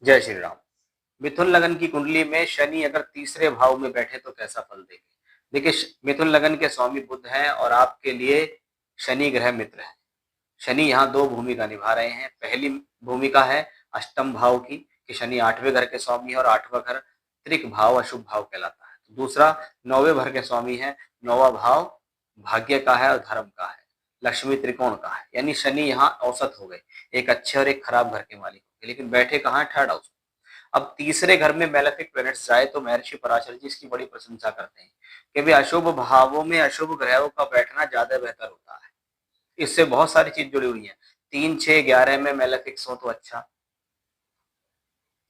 जय श्री राम। मिथुन लगन की कुंडली में शनि अगर तीसरे भाव में बैठे तो कैसा फल देंगे? देखिए, मिथुन लगन के स्वामी बुध हैं और आपके लिए शनि ग्रह मित्र है। शनि यहाँ दो भूमिका निभा रहे हैं। पहली भूमिका है अष्टम भाव की, कि शनि आठवें घर के स्वामी है और आठवां घर त्रिक भाव अशुभ भाव कहलाता है। तो दूसरा, नौवें घर के स्वामी है। नौवां भाव भाग्य का है और धर्म का है, लक्ष्मी त्रिकोण का है। यानी शनि यहाँ औसत हो गए, एक अच्छे और एक खराब घर के मालिक हो गए, लेकिन बैठे कहाँ है? Third house. अब तीसरे घर में मैलेफिक प्लैनेट्स जाए तो महर्षि पराशर जी इसकी बड़ी प्रशंसा करते हैं कि भाई अशुभ भावों में अशुभ ग्रहों का बैठना ज्यादा बेहतर होता है। इससे बहुत सारी चीज जुड़ी हुई है। 3, 6, 11 में मैलेफिक्स हो तो अच्छा।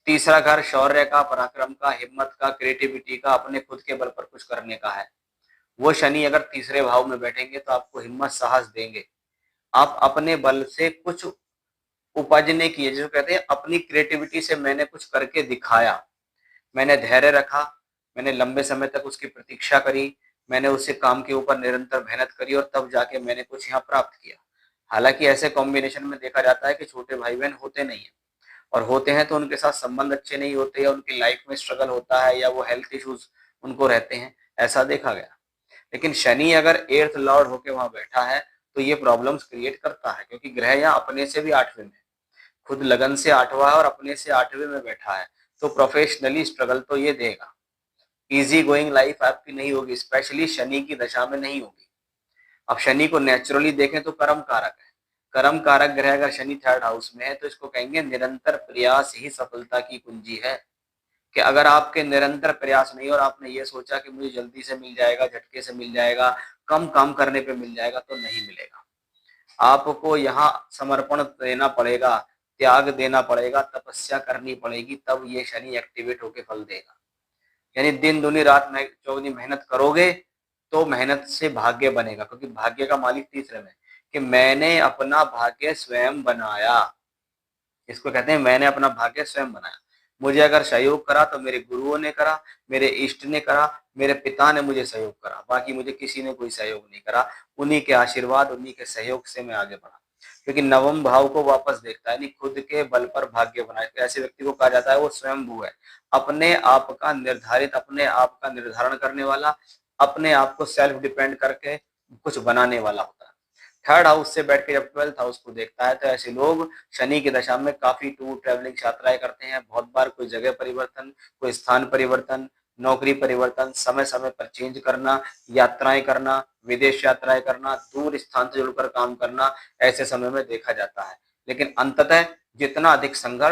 तीसरा घर शौर्य का, पराक्रम का, हिम्मत का, क्रिएटिविटी का, अपने खुद के बल पर कुछ करने का है। वो शनि अगर तीसरे भाव में बैठेंगे तो आपको हिम्मत साहस देंगे। आप अपने बल से कुछ उपजने की, जिसको कहते हैं अपनी क्रिएटिविटी से मैंने कुछ करके दिखाया, मैंने धैर्य रखा, मैंने लंबे समय तक उसकी प्रतीक्षा करी, मैंने उससे काम के ऊपर निरंतर मेहनत करी और तब जाके मैंने कुछ यहाँ प्राप्त किया। हालांकि ऐसे कॉम्बिनेशन में देखा जाता है कि छोटे भाई बहन होते नहीं है, और होते हैं तो उनके साथ संबंध अच्छे नहीं होते, या उनकी लाइफ में स्ट्रगल होता है, या वो हेल्थ इश्यूज उनको रहते हैं, ऐसा देखा गया। लेकिन शनि अगर एर्थ लॉर्ड होके वहां बैठा है तो ये प्रॉब्लम्स क्रिएट करता है, क्योंकि ग्रह यहाँ अपने से भी आठवें में, खुद लगन से आठवां है और अपने से आठवें में बैठा है। तो प्रोफेशनली स्ट्रगल तो ये देगा। इजी गोइंग लाइफ आपकी नहीं होगी, स्पेशली शनि की दशा में नहीं होगी। अब शनि को नेचुरली देखें तो कर्म कारक है। कर्म कारक ग्रह अगर शनि थर्ड हाउस में है तो इसको कहेंगे निरंतर प्रयास ही सफलता की कुंजी है। कि अगर आपके निरंतर प्रयास नहीं और आपने ये सोचा कि मुझे जल्दी से मिल जाएगा, झटके से मिल जाएगा, कम काम करने पे मिल जाएगा, तो नहीं मिलेगा। आपको यहाँ समर्पण देना पड़ेगा, त्याग देना पड़ेगा, तपस्या करनी पड़ेगी, तब ये शनि एक्टिवेट होके फल देगा। यानी दिन दुनी रात में चौगनी मेहनत करोगे तो मेहनत से भाग्य बनेगा, क्योंकि भाग्य का मालिक तीसरे में, कि मैंने अपना भाग्य स्वयं बनाया। इसको कहते हैं मैंने अपना भाग्य स्वयं बनाया। मुझे अगर सहयोग करा तो मेरे गुरुओं ने करा, मेरे इष्ट ने करा, मेरे पिता ने मुझे सहयोग करा, बाकी मुझे किसी ने कोई सहयोग नहीं करा। उन्हीं के आशीर्वाद, उन्हीं के सहयोग से मैं आगे बढ़ा। क्योंकि नवम भाव को वापस देखता है, यानी खुद के बल पर भाग्य बनाए। तो ऐसे व्यक्ति को कहा जाता है वो स्वयंभू है, अपने आप का निर्धारित, अपने आप का निर्धारण करने वाला, अपने आप को सेल्फ डिपेंड करके कुछ बनाने वाला होता है। थर्ड हाउस से बैठ के जब 12th हाउस को देखता है तो ऐसे लोग शनि की दशा में काफी टूर ट्रेवलिंग यात्राएं करते हैं। बहुत बार कोई जगह परिवर्तन, कोई स्थान परिवर्तन, नौकरी परिवर्तन, समय समय पर चेंज करना, यात्राएं करना, विदेश यात्राएं करना, दूर स्थान से जुड़कर काम करना, ऐसे समय में देखा जाता है। लेकिन अंततः जितना अधिक संघर्ष